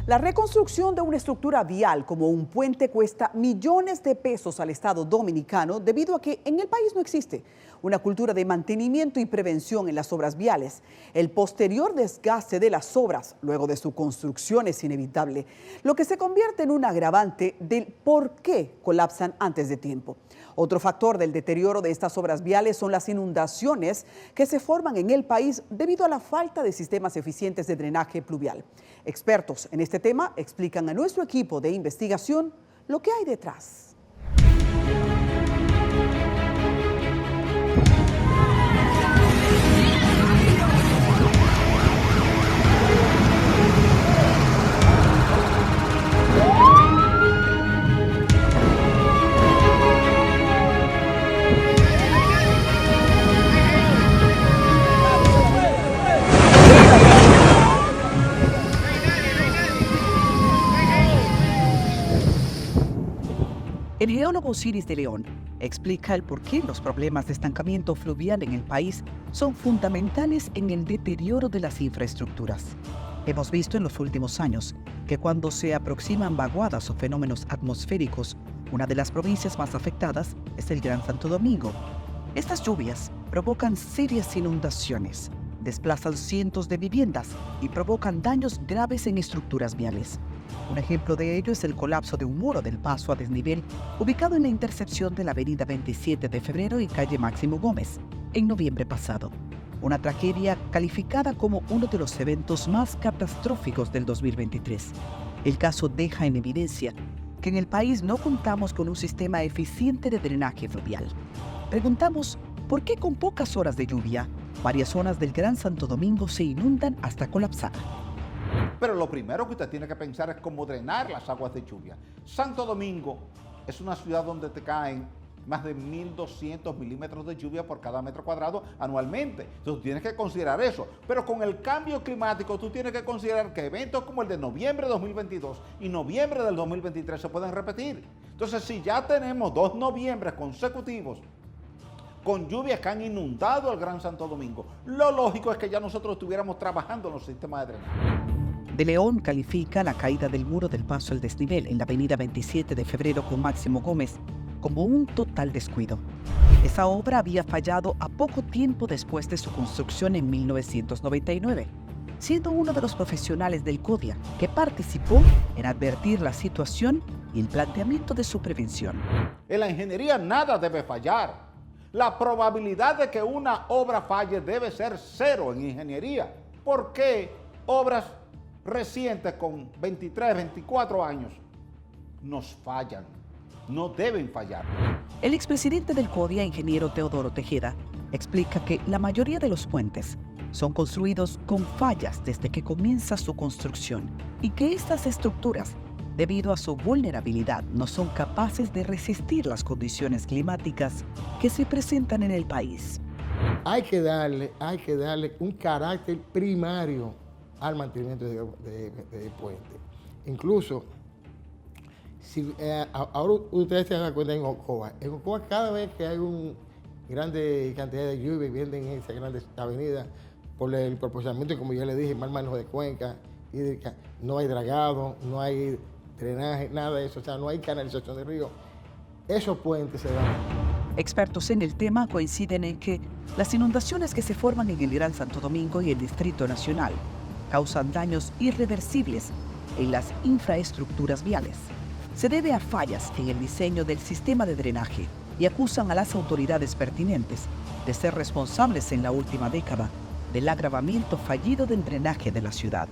La reconstrucción de una estructura vial como un puente cuesta millones de pesos al Estado dominicano debido a que en el país no existe una cultura de mantenimiento y prevención en las obras viales. El posterior desgaste de las obras luego de su construcción es inevitable, lo que se convierte en un agravante del por qué colapsan antes de tiempo. Otro factor del deterioro de estas obras viales son las inundaciones que se forman en el país debido a la falta de sistemas eficientes de drenaje pluvial. Expertos en este tema explican a nuestro equipo de investigación lo que hay detrás. El geólogo Osiris de León explica el por qué los problemas de estancamiento fluvial en el país son fundamentales en el deterioro de las infraestructuras. Hemos visto en los últimos años que cuando se aproximan vaguadas o fenómenos atmosféricos, una de las provincias más afectadas es el Gran Santo Domingo. Estas lluvias provocan serias inundaciones, desplazan cientos de viviendas y provocan daños graves en estructuras viales. Un ejemplo de ello es el colapso de un muro del paso a desnivel ubicado en la intersección de la avenida 27 de febrero y calle Máximo Gómez, en noviembre pasado. Una tragedia calificada como uno de los eventos más catastróficos del 2023. El caso deja en evidencia que en el país no contamos con un sistema eficiente de drenaje fluvial. Preguntamos, ¿por qué con pocas horas de lluvia, varias zonas del Gran Santo Domingo se inundan hasta colapsar? Pero lo primero que usted tiene que pensar es cómo drenar las aguas de lluvia. Santo Domingo es una ciudad donde te caen más de 1.200 milímetros de lluvia por cada metro cuadrado anualmente. Entonces tú tienes que considerar eso. Pero con el cambio climático tú tienes que considerar que eventos como el de noviembre de 2022 y noviembre del 2023 se pueden repetir. Entonces si ya tenemos 2 noviembres consecutivos con lluvias que han inundado el Gran Santo Domingo, lo lógico es que ya nosotros estuviéramos trabajando en los sistemas de drenaje. De León califica la caída del muro del paso al desnivel en la avenida 27 de febrero con Máximo Gómez como un total descuido. Esa obra había fallado a poco tiempo después de su construcción en 1999, siendo uno de los profesionales del CODIA que participó en advertir la situación y el planteamiento de su prevención. En la ingeniería nada debe fallar. La probabilidad de que una obra falle debe ser 0 en ingeniería. ¿Por qué obras recientes con 23, 24 años nos fallan? No deben fallar. El expresidente del CODIA, ingeniero Teodoro Tejeda, explica que la mayoría de los puentes son construidos con fallas desde que comienza su construcción y que estas estructuras, debido a su vulnerabilidad, no son capaces de resistir las condiciones climáticas que se presentan en el país. Hay que darle un carácter primario al mantenimiento de puente. Incluso, si ahora ustedes se dan cuenta en Ocoa cada vez que hay una grande cantidad de lluvia vienen en esa grande avenida por el proporcionamiento, como ya le dije, mal manejo de cuenca hídrica, no hay dragado, no hay drenaje, nada de eso, o sea, no hay canalización de río. Esos puentes se dan. Expertos en el tema coinciden en que las inundaciones que se forman en el Gran Santo Domingo y el Distrito Nacional causan daños irreversibles en las infraestructuras viales. Se debe a fallas en el diseño del sistema de drenaje y acusan a las autoridades pertinentes de ser responsables en la última década del agravamiento fallido del drenaje de la ciudad.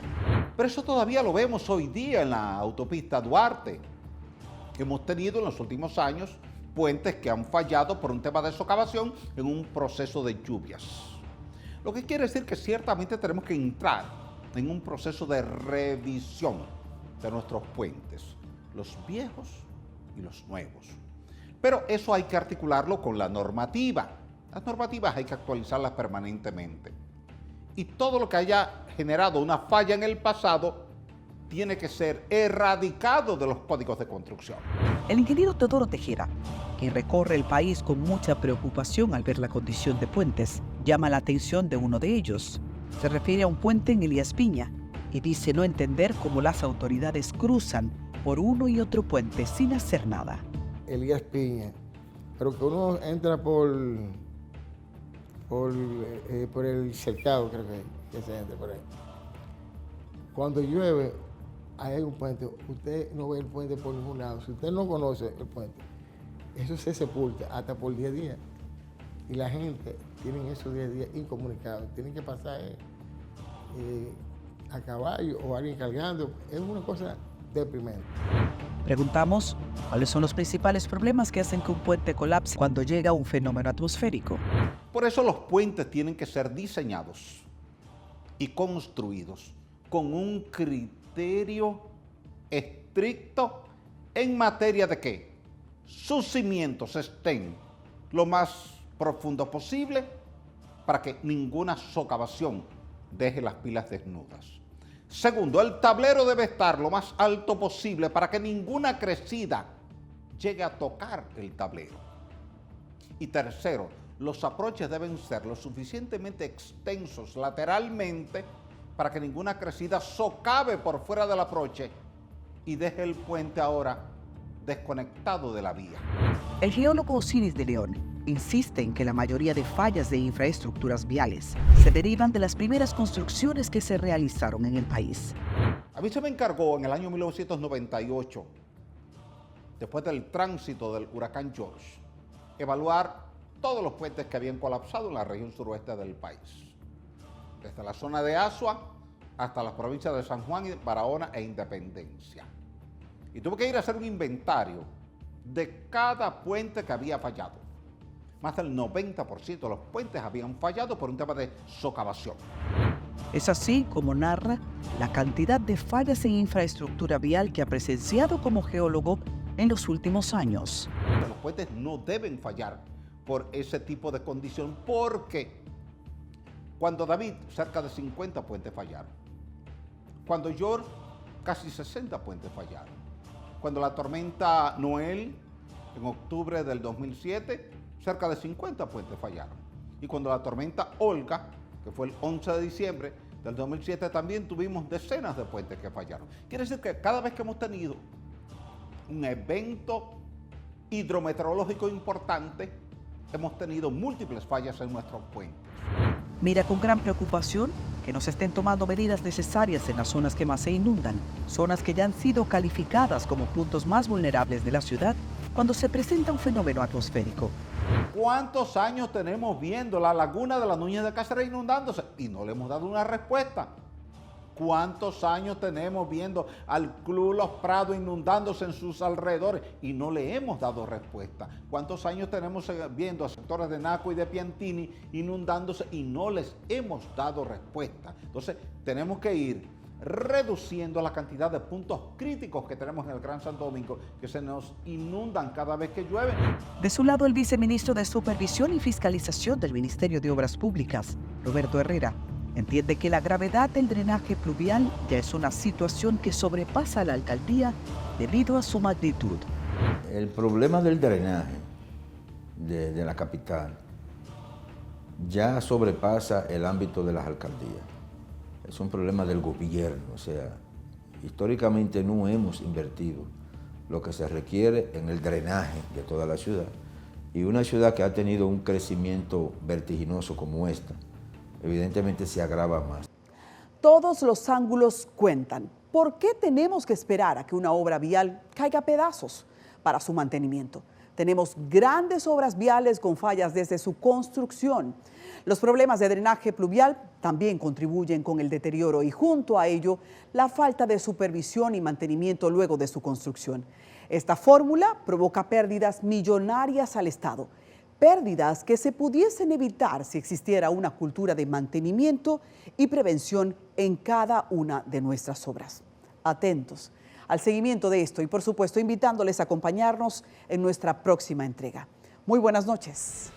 Pero eso todavía lo vemos hoy día en la autopista Duarte. Hemos tenido en los últimos años puentes que han fallado por un tema de socavación en un proceso de lluvias. Lo que quiere decir que ciertamente tenemos que entrar en un proceso de revisión de nuestros puentes, los viejos y los nuevos. Pero eso hay que articularlo con la normativa. Las normativas hay que actualizarlas permanentemente. Y todo lo que haya generado una falla en el pasado tiene que ser erradicado de los códigos de construcción. El ingeniero Teodoro Tejeda, quien recorre el país con mucha preocupación al ver la condición de puentes, llama la atención de uno de ellos. Se refiere a un puente en Elías Piña, y dice no entender cómo las autoridades cruzan por uno y otro puente sin hacer nada. Elías Piña, pero que uno entra por el cercado, creo que se entra por ahí. Cuando llueve, ahí hay un puente, usted no ve el puente por ningún lado. Si usted no conoce el puente, eso se sepulta hasta por 10 días. Y la gente tiene esos 10 días incomunicados, tienen que pasar a caballo o alguien cargando. Es una cosa deprimente. Preguntamos cuáles son los principales problemas que hacen que un puente colapse cuando llega un fenómeno atmosférico. Por eso los puentes tienen que ser diseñados y construidos con un criterio estricto en materia de que sus cimientos estén lo más profundo posible para que ninguna socavación deje las pilas desnudas. Segundo, el tablero debe estar lo más alto posible para que ninguna crecida llegue a tocar el tablero. Y tercero, los aproches deben ser lo suficientemente extensos lateralmente para que ninguna crecida socave por fuera del aproche y deje el puente ahora desconectado de la vía. El geólogo Osiris de León insiste en que la mayoría de fallas de infraestructuras viales se derivan de las primeras construcciones que se realizaron en el país. A mí se me encargó en el año 1998, después del tránsito del huracán George, evaluar todos los puentes que habían colapsado en la región suroeste del país, desde la zona de Azua hasta las provincias de San Juan, Barahona e Independencia. Y tuve que ir a hacer un inventario de cada puente que había fallado. Más del 90% de los puentes habían fallado por un tema de socavación. Es así como narra la cantidad de fallas en infraestructura vial que ha presenciado como geólogo en los últimos años. Los puentes no deben fallar por ese tipo de condición, porque cuando David, cerca de 50 puentes fallaron. Cuando George, casi 60 puentes fallaron. Cuando la tormenta Noel, en octubre del 2007, cerca de 50 puentes fallaron. Y cuando la tormenta Olga, que fue el 11 de diciembre del 2007, también tuvimos decenas de puentes que fallaron. Quiere decir que cada vez que hemos tenido un evento hidrometeorológico importante, hemos tenido múltiples fallas en nuestros puentes. Mira con gran preocupación que no se estén tomando medidas necesarias en las zonas que más se inundan, zonas que ya han sido calificadas como puntos más vulnerables de la ciudad cuando se presenta un fenómeno atmosférico. ¿Cuántos años tenemos viendo la laguna de la Núñez de Cáceres inundándose? Y no le hemos dado una respuesta. ¿Cuántos años tenemos viendo al Club Los Prados inundándose en sus alrededores? Y no le hemos dado respuesta. ¿Cuántos años tenemos viendo a sectores de Naco y de Piantini inundándose y no les hemos dado respuesta? Entonces, tenemos que ir reduciendo la cantidad de puntos críticos que tenemos en el Gran Santo Domingo, que se nos inundan cada vez que llueve. De su lado, el viceministro de Supervisión y Fiscalización del Ministerio de Obras Públicas, Roberto Herrera, entiende que la gravedad del drenaje pluvial ya es una situación que sobrepasa a la alcaldía debido a su magnitud. El problema del drenaje de la capital ya sobrepasa el ámbito de las alcaldías. Es un problema del gobierno, o sea, históricamente no hemos invertido lo que se requiere en el drenaje de toda la ciudad. Y una ciudad que ha tenido un crecimiento vertiginoso como esta, evidentemente se agrava más. Todos los ángulos cuentan. ¿Por qué tenemos que esperar a que una obra vial caiga a pedazos para su mantenimiento? Tenemos grandes obras viales con fallas desde su construcción. Los problemas de drenaje pluvial también contribuyen con el deterioro y junto a ello la falta de supervisión y mantenimiento luego de su construcción. Esta fórmula provoca pérdidas millonarias al Estado. Pérdidas que se pudiesen evitar si existiera una cultura de mantenimiento y prevención en cada una de nuestras obras. Atentos al seguimiento de esto y, por supuesto, invitándoles a acompañarnos en nuestra próxima entrega. Muy buenas noches.